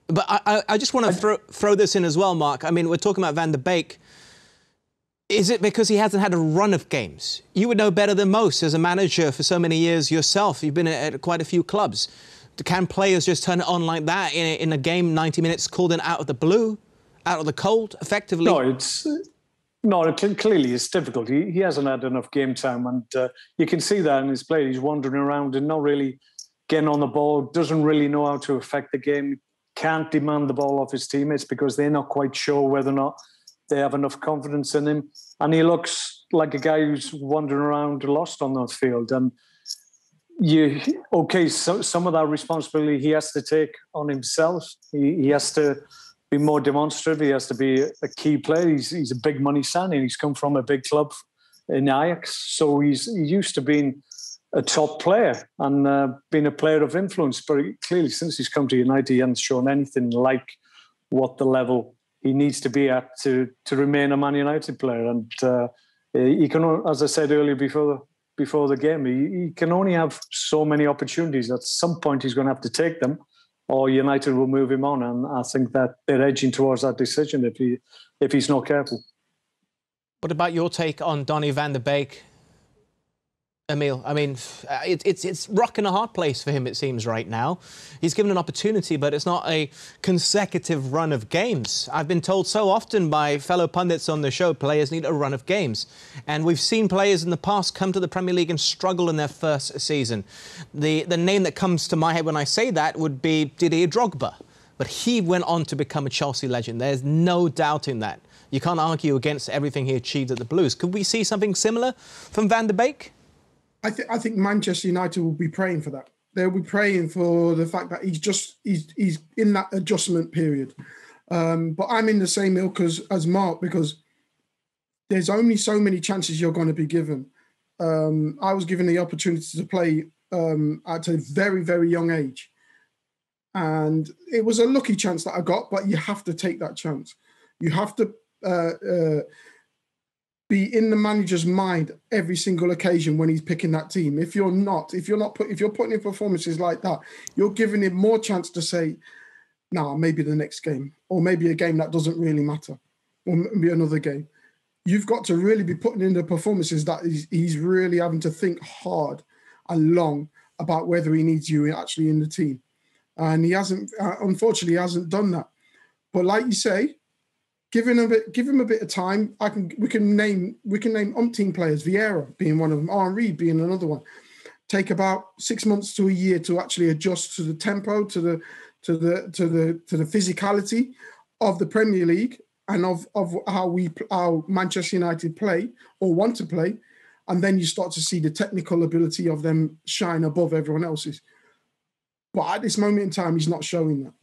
But I just want to throw this in as well, Mark. I mean, we're talking about Van der Beek. Is it because he hasn't had a run of games? You would know better than most as a manager for so many years yourself. You've been at quite a few clubs. Can players just turn it on like that in a game, 90 minutes, called in out of the blue, out of the cold, effectively? Clearly it's difficult. He hasn't had enough game time, and you can see that in his play. He's wandering around and not really getting on the ball, doesn't really know how to affect the game, can't demand the ball off his teammates because they're not quite sure whether or not they have enough confidence in him. And he looks like a guy who's wandering around lost on the field. And so some of that responsibility he has to take on himself. He has to be more demonstrative. He has to be a key player. He's a big money signing. He's come from a big club in Ajax. So he's used to being a top player and being a player of influence. But clearly, since he's come to United, he hasn't shown anything like what the level he needs to be at to remain a Man United player. And he can, as I said earlier before the game, he can only have so many opportunities. At some point, he's going to have to take them, or United will move him on. And I think that they're edging towards that decision if he's not careful. What about your take on Donny van der Beek, Emil? I mean, it's rock and a hard place for him, it seems, right now. He's given an opportunity, but it's not a consecutive run of games. I've been told so often by fellow pundits on the show, players need a run of games. And we've seen players in the past come to the Premier League and struggle in their first season. The name that comes to my head when I say that would be Didier Drogba. But he went on to become a Chelsea legend. There's no doubt in that. You can't argue against everything he achieved at the Blues. Could we see something similar from Van der Beek? I think Manchester United will be praying for that. They'll be praying for the fact that he's in that adjustment period. But I'm in the same ilk as Mark, because there's only so many chances you're going to be given. I was given the opportunity to play at a very, very young age. And it was a lucky chance that I got, but you have to take that chance. You have to be in the manager's mind every single occasion when he's picking that team. If you're putting in performances like that, you're giving him more chance to say, "Nah, maybe the next game, or maybe a game that doesn't really matter, or maybe another game." You've got to really be putting in the performances that he's really having to think hard and long about whether he needs you actually in the team, and he hasn't. Unfortunately, he hasn't done that. But like you say, give him a bit of time. We can name umpteen players. Vieira being one of them. Henry being another one. Take about 6 months to a year to actually adjust to the tempo, to the physicality of the Premier League and of how Manchester United play or want to play, and then you start to see the technical ability of them shine above everyone else's. But at this moment in time, he's not showing that.